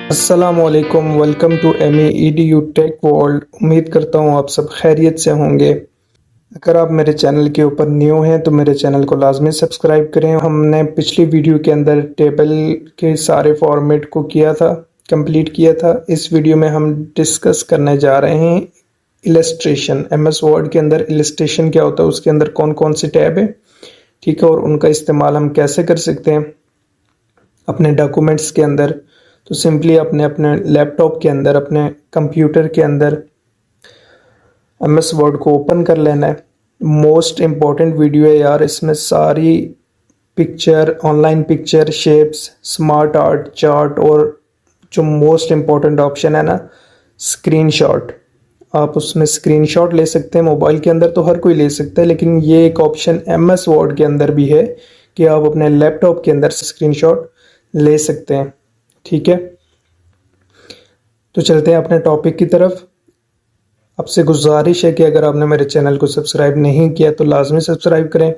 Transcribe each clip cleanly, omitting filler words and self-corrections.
अस्सलामुअलैकुम, welcome to MEEDU tech world. उम्मीद करता हूँ आप सब खैरियत से होंगे। अगर आप मेरे चैनल के ऊपर न्यू हैं तो मेरे चैनल को लाजमी सब्सक्राइब करें। हमने पिछली वीडियो के अंदर टेबल के सारे फॉर्मेट को कंप्लीट किया था। इस वीडियो में हम डिस्कस करने जा रहे हैं इलस्ट्रेशन। MS वर्ड के अंदर इलस्ट्रेशन क्या होता है, उसके अंदर कौन कौन से टैब है, ठीक है, और उनका इस्तेमाल हम कैसे कर सकते हैं अपने डॉक्यूमेंट्स के अंदर। तो सिंपली अपने अपने लैपटॉप के अंदर, अपने कंप्यूटर के अंदर MS वर्ड को ओपन कर लेना है। मोस्ट इम्पॉर्टेंट वीडियो है यार, इसमें सारी picture, online picture, shapes, smart art, chart और जो मोस्ट इम्पॉर्टेंट ऑप्शन है ना, स्क्रीनशॉट। आप उसमें स्क्रीनशॉट ले सकते हैं। मोबाइल के अंदर तो हर कोई ले सकता है, लेकिन ये एक ऑप्शन MS वर्ड के अंदर भी है कि आप अपने लैपटॉप के अंदर स्क्रीनशॉट ले सकते हैं, ठीक है। तो चलते हैं अपने टॉपिक की तरफ। आपसे गुजारिश है कि अगर आपने मेरे चैनल को सब्सक्राइब नहीं किया तो लाजमी सब्सक्राइब करें,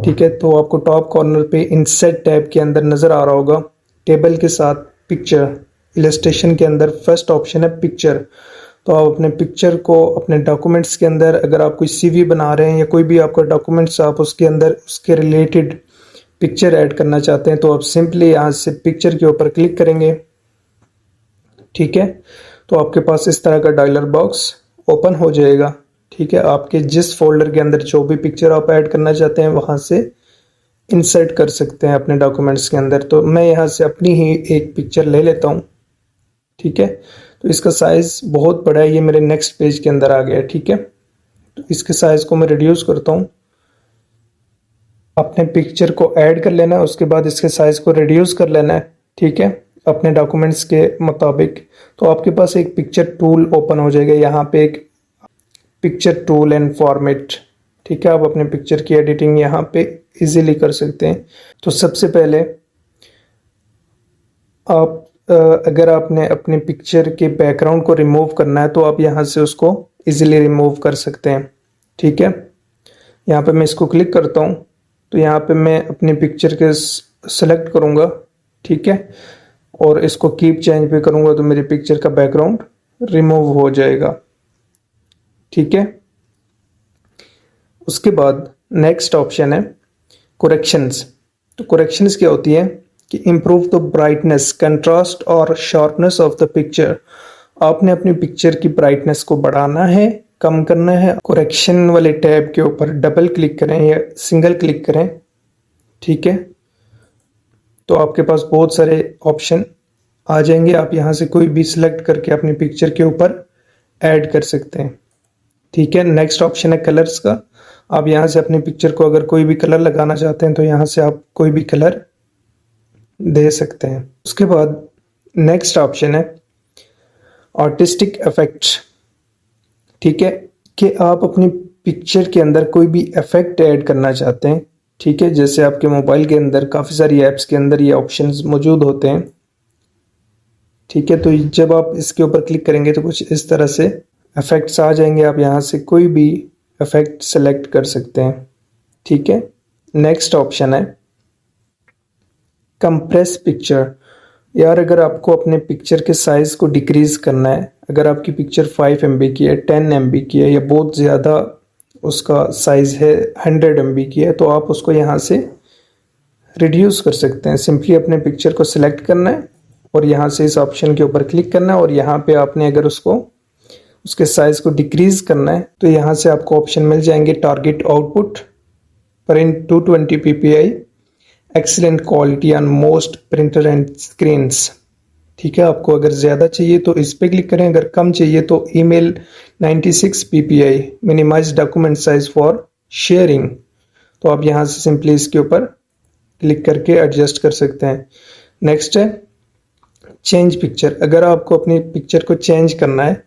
ठीक है। तो आपको टॉप कॉर्नर पे इंसर्ट टैब के अंदर नज़र आ रहा होगा टेबल के साथ पिक्चर। इलस्ट्रेशन के अंदर फर्स्ट ऑप्शन है पिक्चर। तो आप अपने पिक्चर को अपने डॉक्यूमेंट्स के अंदर, अगर आप कोई CV बना रहे हैं या कोई भी आपका डॉक्यूमेंट्स, आप उसके अंदर उसके रिलेटेड पिक्चर ऐड करना चाहते हैं तो आप सिंपली यहाँ से पिक्चर के ऊपर क्लिक करेंगे, ठीक है। तो आपके पास इस तरह का डायलॉग बॉक्स ओपन हो जाएगा, ठीक है। आपके जिस फोल्डर के अंदर जो भी पिक्चर आप ऐड करना चाहते हैं वहाँ से इंसर्ट कर सकते हैं अपने डॉक्यूमेंट्स के अंदर। तो मैं यहाँ से अपनी ही एक पिक्चर ले लेता हूँ, ठीक है। तो इसका साइज़ बहुत बड़ा है, ये मेरे नेक्स्ट पेज के अंदर आ गया है, ठीक है। तो इसके साइज़ को मैं रिड्यूस करता हूँ। अपने पिक्चर को ऐड कर लेना है, उसके बाद इसके साइज़ को रिड्यूस कर लेना है, ठीक है, अपने डॉक्यूमेंट्स के मुताबिक। तो आपके पास एक पिक्चर टूल ओपन हो जाएगा, यहाँ पे एक पिक्चर टूल एंड फॉर्मेट, ठीक है। आप अपने पिक्चर की एडिटिंग यहाँ पे इजीली कर सकते हैं। तो सबसे पहले आप अगर आपने अपने पिक्चर के बैकग्राउंड को रिमूव करना है तो आप यहाँ से उसको इजीली रिमूव कर सकते हैं, ठीक है। यहाँ पे मैं इसको क्लिक करता हूँ तो यहाँ पे मैं अपनी पिक्चर के सेलेक्ट करूँगा, ठीक है, और इसको कीप चेंज पे करूँगा तो मेरी पिक्चर का बैकग्राउंड रिमूव हो जाएगा, ठीक है। उसके बाद नेक्स्ट ऑप्शन है करेक्शंस। तो करेक्शंस क्या होती है कि इम्प्रूव द ब्राइटनेस, कंट्रास्ट और शार्पनेस ऑफ द पिक्चर। आपने अपनी पिक्चर की ब्राइटनेस को बढ़ाना है, कम करना है। करेक्शन वाले टैब के ऊपर डबल क्लिक करें या सिंगल क्लिक करें, ठीक है। तो आपके पास बहुत सारे ऑप्शन आ जाएंगे। आप यहाँ से कोई भी सिलेक्ट करके अपनी पिक्चर के ऊपर ऐड कर सकते हैं, ठीक है। नेक्स्ट ऑप्शन है कलर्स का। आप यहाँ से अपनी पिक्चर को अगर कोई भी कलर लगाना चाहते हैं तो यहाँ से आप कोई भी कलर दे सकते हैं। उसके बाद नेक्स्ट ऑप्शन है आर्टिस्टिक इफेक्ट्स, ठीक है, कि आप अपनी पिक्चर के अंदर कोई भी इफेक्ट ऐड करना चाहते हैं, ठीक है। जैसे आपके मोबाइल के अंदर काफ़ी सारी ऐप्स के अंदर ये ऑप्शंस मौजूद होते हैं, ठीक है। तो जब आप इसके ऊपर क्लिक करेंगे तो कुछ इस तरह से इफेक्ट्स आ जाएंगे। आप यहाँ से कोई भी इफेक्ट सेलेक्ट कर सकते हैं, ठीक है। नेक्स्ट ऑप्शन है कंप्रेस पिक्चर। यार अगर आपको अपने पिक्चर के साइज़ को डिक्रीज़ करना है, अगर आपकी पिक्चर 5 MB की है, 10 MB की है, या बहुत ज़्यादा उसका साइज़ है 100 MB की है, तो आप उसको यहाँ से रिड्यूस कर सकते हैं। सिंपली अपने पिक्चर को सिलेक्ट करना है और यहाँ से इस ऑप्शन के ऊपर क्लिक करना है और यहाँ पे आपने अगर उसके साइज़ को डिक्रीज़ करना है तो यहाँ से आपको ऑप्शन मिल जाएंगे target output print 220 ppi excellent quality on most printer and screens, ठीक है। आपको अगर ज़्यादा चाहिए तो इस पे क्लिक करें, अगर कम चाहिए तो email 96 ppi minimise document size for sharing. तो आप यहाँ से सिंपली इसके ऊपर क्लिक करके एडजस्ट कर सकते हैं। नेक्स्ट है चेंज पिक्चर। अगर आपको अपनी पिक्चर को चेंज करना है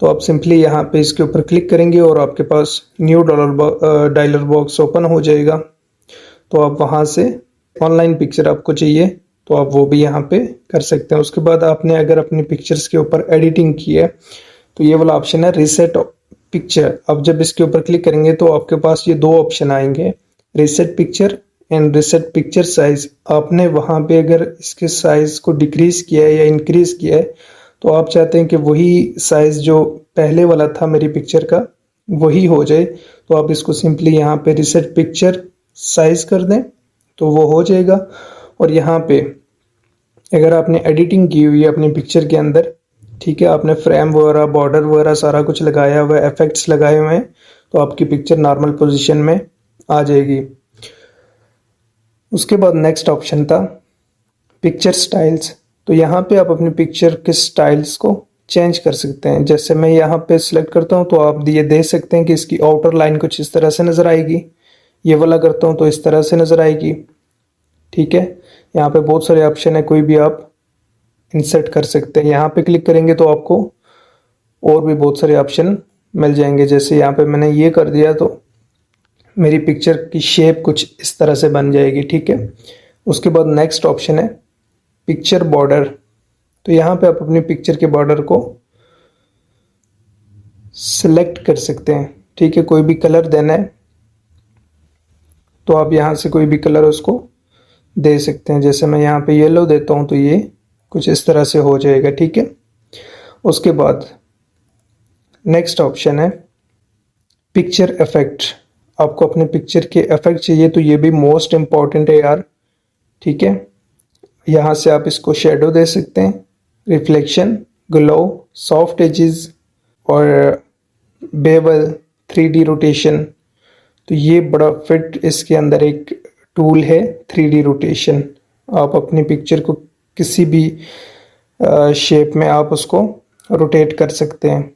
तो आप सिंपली यहाँ पे इसके ऊपर क्लिक करेंगे और आपके पास न्यू डायलर बॉक्स ओपन हो जाएगा। तो आप वहाँ से ऑनलाइन पिक्चर आपको चाहिए तो आप वो भी यहाँ पे कर सकते हैं। उसके बाद आपने अगर अपनी पिक्चर्स के ऊपर एडिटिंग की है तो ये वाला ऑप्शन है रीसेट पिक्चर। अब जब इसके ऊपर क्लिक करेंगे तो आपके पास ये दो ऑप्शन आएंगे, reset picture and reset picture size. आपने वहाँ पे अगर इसके साइज को डिक्रीज किया है या इंक्रीज किया है तो आप चाहते हैं कि वही साइज जो पहले वाला था मेरी पिक्चर का वही हो जाए, तो आप इसको सिंपली यहाँ पे रीसेट पिक्चर साइज कर दें तो वो हो जाएगा। और यहाँ पे अगर आपने एडिटिंग की हुई है अपनी पिक्चर के अंदर, ठीक है, आपने फ्रेम वगैरह बॉर्डर वगैरह सारा कुछ लगाया हुआ है, इफेक्ट्स लगाए हुए हैं, तो आपकी पिक्चर नॉर्मल पोजीशन में आ जाएगी। उसके बाद नेक्स्ट ऑप्शन था पिक्चर स्टाइल्स। तो यहाँ पे आप अपनी पिक्चर के स्टाइल्स को चेंज कर सकते हैं। जैसे मैं यहाँ पे सिलेक्ट करता हूँ तो आप ये देख सकते हैं कि इसकी आउटर लाइन कुछ इस तरह से नज़र आएगी। ये वाला करता हूँ तो इस तरह से नज़र आएगी, ठीक है। यहाँ पे बहुत सारे ऑप्शन है, कोई भी आप इंसर्ट कर सकते हैं। यहाँ पे क्लिक करेंगे तो आपको और भी बहुत सारे ऑप्शन मिल जाएंगे। जैसे यहाँ पे मैंने ये कर दिया तो मेरी पिक्चर की शेप कुछ इस तरह से बन जाएगी, ठीक है। उसके बाद नेक्स्ट ऑप्शन है पिक्चर बॉर्डर। तो यहाँ पे आप अपनी पिक्चर के बॉर्डर को सिलेक्ट कर सकते हैं, ठीक है। कोई भी कलर देना है तो आप यहाँ से कोई भी कलर उसको दे सकते हैं। जैसे मैं यहाँ पे येलो देता हूँ तो ये कुछ इस तरह से हो जाएगा, ठीक है। उसके बाद नेक्स्ट ऑप्शन है पिक्चर इफेक्ट। आपको अपने पिक्चर के इफेक्ट चाहिए तो ये भी मोस्ट इम्पॉर्टेंट है यार, ठीक है। यहाँ से आप इसको शेडो दे सकते हैं, रिफ्लेक्शन, ग्लो, सॉफ्ट एजेस और बेवल, 3D रोटेशन। तो ये बड़ा फिट इसके अंदर एक टूल है 3D रोटेशन। आप अपनी पिक्चर को किसी भी शेप में आप उसको रोटेट कर सकते हैं,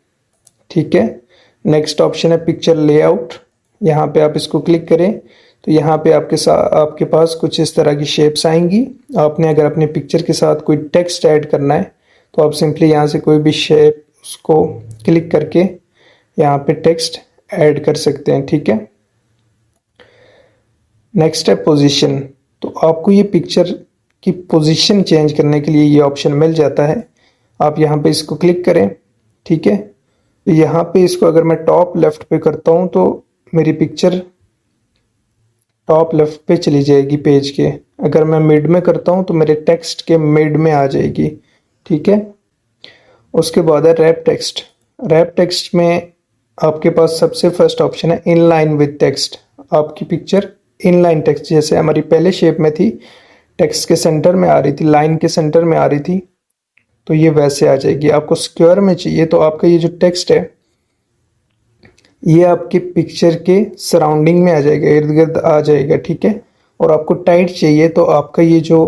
ठीक है। नेक्स्ट ऑप्शन है पिक्चर लेआउट। यहाँ पे आप इसको क्लिक करें तो यहाँ पे आपके पास कुछ इस तरह की शेप्स आएंगी। आपने अगर अपने पिक्चर के साथ कोई टेक्स्ट ऐड करना है तो आप सिंपली यहाँ से कोई भी शेप उसको क्लिक करके यहाँ पे टेक्स्ट ऐड कर सकते हैं, ठीक है। नेक्स्ट है पोजीशन। तो आपको ये पिक्चर की पोजीशन चेंज करने के लिए ये ऑप्शन मिल जाता है। आप यहाँ पे इसको क्लिक करें, ठीक है। तो यहाँ पे इसको अगर मैं टॉप लेफ्ट पे करता हूँ तो मेरी पिक्चर टॉप लेफ्ट पे चली जाएगी पेज के। अगर मैं मिड में करता हूँ तो मेरे टेक्स्ट के मिड में आ जाएगी, ठीक है। उसके बाद है रैप टेक्स्ट। रैप टेक्स्ट में आपके पास सबसे फर्स्ट ऑप्शन है इन लाइन विद टेक्स्ट। आपकी पिक्चर इन लाइन टेक्स्ट जैसे हमारी पहले शेप में थी, टेक्स्ट के सेंटर में आ रही थी, लाइन के सेंटर में आ रही थी, तो ये वैसे आ जाएगी। आपको स्क्वायर में चाहिए तो आपका ये जो टेक्स्ट है ये आपकी पिक्चर के सराउंडिंग में आ जाएगा, इर्द गिर्द आ जाएगा, ठीक है। और आपको टाइट चाहिए तो आपका ये जो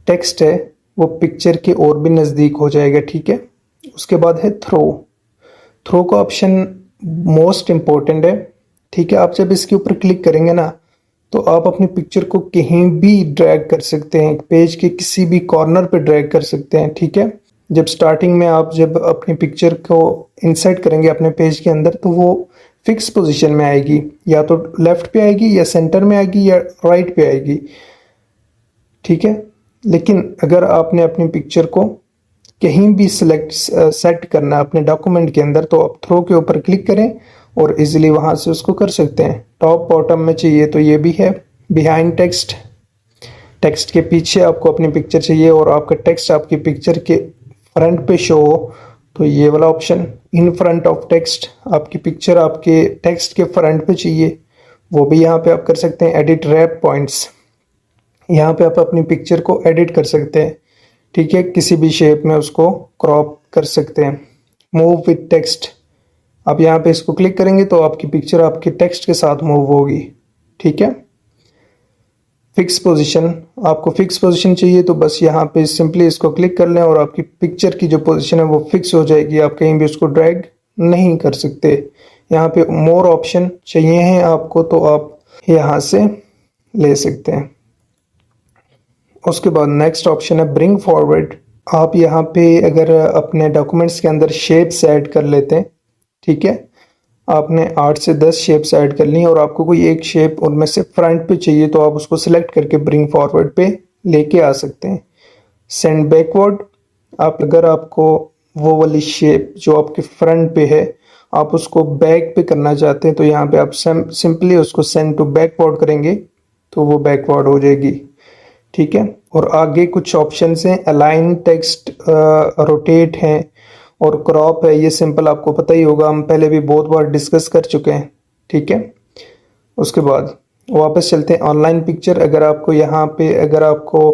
टेक्स्ट है वो पिक्चर के और भी नज़दीक हो जाएगा, ठीक है। उसके बाद है थ्रो। थ्रो का ऑप्शन मोस्ट इम्पोर्टेंट है, ठीक है। आप जब इसके ऊपर क्लिक करेंगे ना तो आप अपनी पिक्चर को कहीं भी ड्रैग कर सकते हैं, पेज के किसी भी कॉर्नर पे ड्रैग कर सकते हैं, ठीक है। जब स्टार्टिंग में आप जब अपनी पिक्चर को इंसर्ट करेंगे अपने पेज के अंदर तो वो फिक्स पोजीशन में आएगी, या तो लेफ्ट पे आएगी या सेंटर में आएगी या राइट पे आएगी, ठीक है। लेकिन अगर आपने अपनी पिक्चर को कहीं भी सेट करना है अपने डॉक्यूमेंट के अंदर तो आप थ्रो के ऊपर क्लिक करें और इजीली वहां से उसको कर सकते हैं। टॉप बॉटम में चाहिए तो ये भी है बिहाइंड टेक्स्ट। टेक्स्ट के पीछे आपको अपनी पिक्चर चाहिए और आपका टेक्स्ट आपकी पिक्चर के फ्रंट पे शो हो तो ये वाला option in front of text. आपकी पिक्चर आपके टेक्स्ट के फ्रंट पे चाहिए, वो भी यहाँ पे आप कर सकते हैं। एडिट रैप पॉइंट्स, यहाँ पे आप अपनी पिक्चर को एडिट कर सकते हैं, ठीक है। किसी भी शेप में उसको क्रॉप कर सकते हैं। मूव विद टेक्स्ट, आप यहाँ पे इसको क्लिक करेंगे तो आपकी पिक्चर आपके टेक्स्ट के साथ मूव होगी, ठीक है। फिक्स पोजीशन, आपको फिक्स पोजीशन चाहिए तो बस यहाँ पे सिंपली इसको क्लिक कर लें और आपकी पिक्चर की जो पोजीशन है वो फिक्स हो जाएगी। आप कहीं भी उसको ड्रैग नहीं कर सकते। यहाँ पे मोर ऑप्शन चाहिए हैं आपको तो आप यहाँ से ले सकते हैं। उसके बाद नेक्स्ट ऑप्शन है ब्रिंग फॉरवर्ड। आप यहाँ पे अगर अपने डॉक्यूमेंट्स के अंदर शेप्स ऐड कर लेते हैं, ठीक है, आपने 8 से 10 शेप्स ऐड कर ली और आपको कोई एक शेप उनमें से फ्रंट पे चाहिए तो आप उसको सिलेक्ट करके ब्रिंग फॉरवर्ड पे लेके आ सकते हैं। सेंड बैकवर्ड, आप अगर आपको वो वाली शेप जो आपके फ्रंट पे है आप उसको बैक पे करना चाहते हैं तो यहाँ पे आप सिंपली उसको सेंड टू बैकवर्ड करेंगे तो वो बैकवर्ड हो जाएगी, ठीक है। और आगे कुछ ऑप्शंस हैं, अलाइन टेक्स्ट, रोटेट हैं और क्रॉप है। ये सिंपल आपको पता ही होगा, हम पहले भी बहुत बार डिस्कस कर चुके हैं, ठीक है। उसके बाद वापस चलते हैं ऑनलाइन पिक्चर। अगर आपको यहाँ पे अगर आपको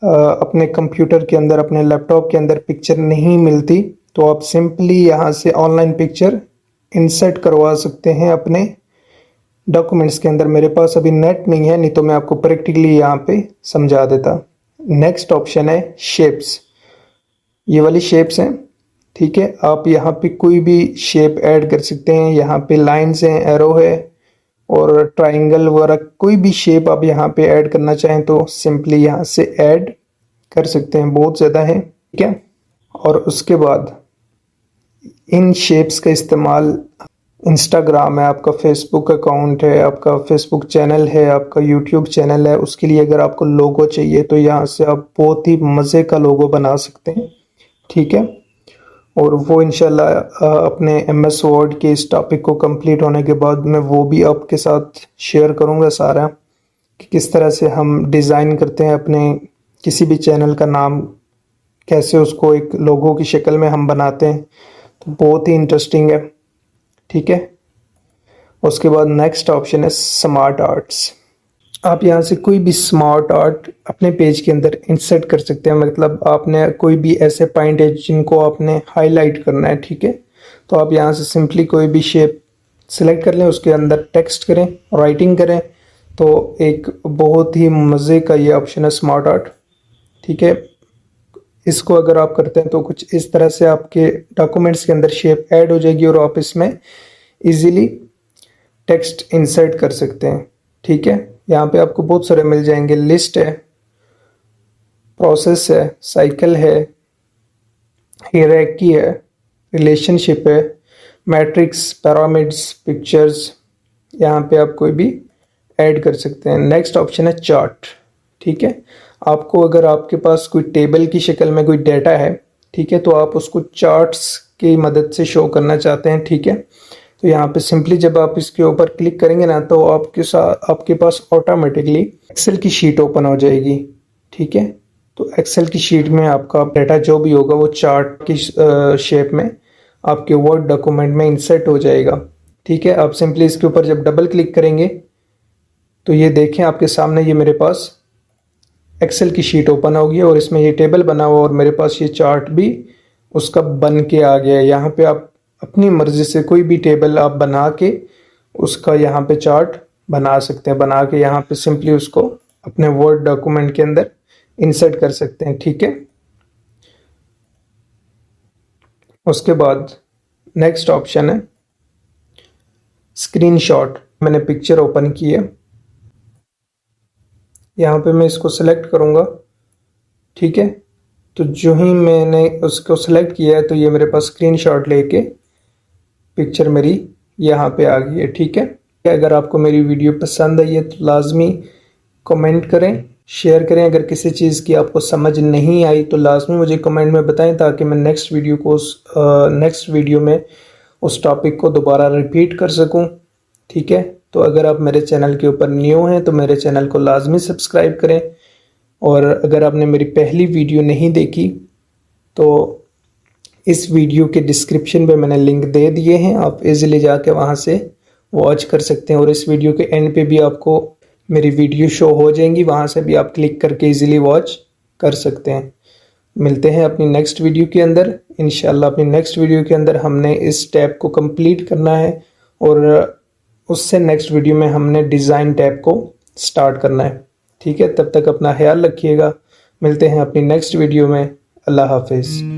अपने कंप्यूटर के अंदर अपने लैपटॉप के अंदर पिक्चर नहीं मिलती तो आप सिंपली यहाँ से ऑनलाइन पिक्चर इंसर्ट करवा सकते हैं अपने डॉक्यूमेंट्स के अंदर। मेरे पास अभी नेट नहीं है, नहीं तो मैं आपको प्रैक्टिकली यहाँ पे समझा देता। नेक्स्ट ऑप्शन है शेप्स। ये वाली शेप्स हैं, ठीक है। आप यहाँ पे कोई भी शेप ऐड कर सकते हैं। यहाँ पे लाइन्स हैं, एरो है और ट्राइंगल वगैरह कोई भी शेप आप यहाँ पे ऐड करना चाहें तो सिंपली यहाँ से ऐड कर सकते हैं, बहुत ज़्यादा है, ठीक है। और उसके बाद इन शेप्स का इस्तेमाल इंस्टाग्राम है, आपका फेसबुक अकाउंट है, आपका फेसबुक चैनल है, आपका यूट्यूब चैनल है, उसके लिए अगर आपको लोगो चाहिए तो यहाँ से आप बहुत ही मज़े का लोगो बना सकते हैं, ठीक है। और वो इंशाल्लाह अपने MS वर्ड के इस टॉपिक को कंप्लीट होने के बाद मैं वो भी आपके साथ शेयर करूँगा सारा कि किस तरह से हम डिज़ाइन करते हैं अपने किसी भी चैनल का नाम, कैसे उसको एक लोगो की शक्ल में हम बनाते हैं, तो बहुत ही इंटरेस्टिंग है, ठीक है। उसके बाद नेक्स्ट ऑप्शन है स्मार्ट आर्ट्स। आप यहाँ से कोई भी स्मार्ट आर्ट अपने पेज के अंदर इंसर्ट कर सकते हैं। मतलब आपने कोई भी ऐसे पॉइंट है जिनको आपने हाईलाइट करना है, ठीक है, तो आप यहाँ से सिंपली कोई भी शेप सेलेक्ट कर लें, उसके अंदर टेक्स्ट करें, राइटिंग करें, तो एक बहुत ही मज़े का ये ऑप्शन है स्मार्ट आर्ट, ठीक है। इसको अगर आप करते हैं तो कुछ इस तरह से आपके डॉक्यूमेंट्स के अंदर शेप ऐड हो जाएगी और आप इसमें इजीली टेक्स्ट इंसर्ट कर सकते हैं, ठीक है। यहाँ पे आपको बहुत सारे मिल जाएंगे, लिस्ट है, प्रोसेस है, साइकिल है, हायरार्की है, रिलेशनशिप है, मैट्रिक्स, पिरामिड्स, पिक्चर्स, यहाँ पे आप कोई भी ऐड कर सकते हैं। नेक्स्ट ऑप्शन है चार्ट, ठीक है। आपको अगर आपके पास कोई टेबल की शक्ल में कोई डाटा है, ठीक है, तो आप उसको चार्ट्स की मदद से शो करना चाहते हैं, ठीक है, तो यहाँ पे सिंपली जब आप इसके ऊपर क्लिक करेंगे ना तो आपके पास ऑटोमेटिकली एक्सेल की शीट ओपन हो जाएगी, ठीक है। तो एक्सेल की शीट में आपका डाटा जो भी होगा वो चार्ट की शेप में आपके वर्ड डॉक्यूमेंट में इंसर्ट हो जाएगा, ठीक है। आप सिंपली इसके ऊपर जब डबल क्लिक करेंगे तो ये देखें आपके सामने ये मेरे पास एक्सेल की शीट ओपन होगी और इसमें ये टेबल बना हुआ और मेरे पास ये चार्ट भी उसका बन के आ गया है। यहाँ पे आप अपनी मर्जी से कोई भी टेबल आप बना के उसका यहाँ पे चार्ट बना सकते हैं, बना के यहाँ पे सिंपली उसको अपने वर्ड डॉक्यूमेंट के अंदर इंसर्ट कर सकते हैं, ठीक है। उसके बाद नेक्स्ट ऑप्शन है स्क्रीनशॉट। मैंने पिक्चर ओपन की है, यहाँ पे मैं इसको सेलेक्ट करूँगा, ठीक है। तो जो ही मैंने उसको सेलेक्ट किया है तो ये मेरे पास स्क्रीनशॉट लेके पिक्चर मेरी यहाँ पे आ गई है, ठीक है। अगर आपको मेरी वीडियो पसंद आई है तो लाजमी कमेंट करें, शेयर करें। अगर किसी चीज़ की आपको समझ नहीं आई तो लाजमी मुझे कमेंट में बताएं ताकि मैं नेक्स्ट वीडियो में उस टॉपिक को दोबारा रिपीट कर सकूं, ठीक है। तो अगर आप मेरे चैनल के ऊपर न्यू हैं तो मेरे चैनल को लाजमी सब्सक्राइब करें और अगर आपने मेरी पहली वीडियो नहीं देखी तो इस वीडियो के डिस्क्रिप्शन पे मैंने लिंक दे दिए हैं, आप इजीली जाके वहाँ से वॉच कर सकते हैं और इस वीडियो के एंड पे भी आपको मेरी वीडियो शो हो जाएंगी, वहाँ से भी आप क्लिक करके इजीली वॉच कर सकते हैं। मिलते हैं अपनी नेक्स्ट वीडियो के अंदर इंशाल्लाह। अपनी नेक्स्ट वीडियो के अंदर हमने इस टैब को कंप्लीट करना है और उससे नेक्स्ट वीडियो में हमने डिज़ाइन टैब को स्टार्ट करना है, ठीक है। तब तक अपना ख्याल रखिएगा, मिलते हैं अपनी नेक्स्ट वीडियो में। अल्लाह हाफिज़।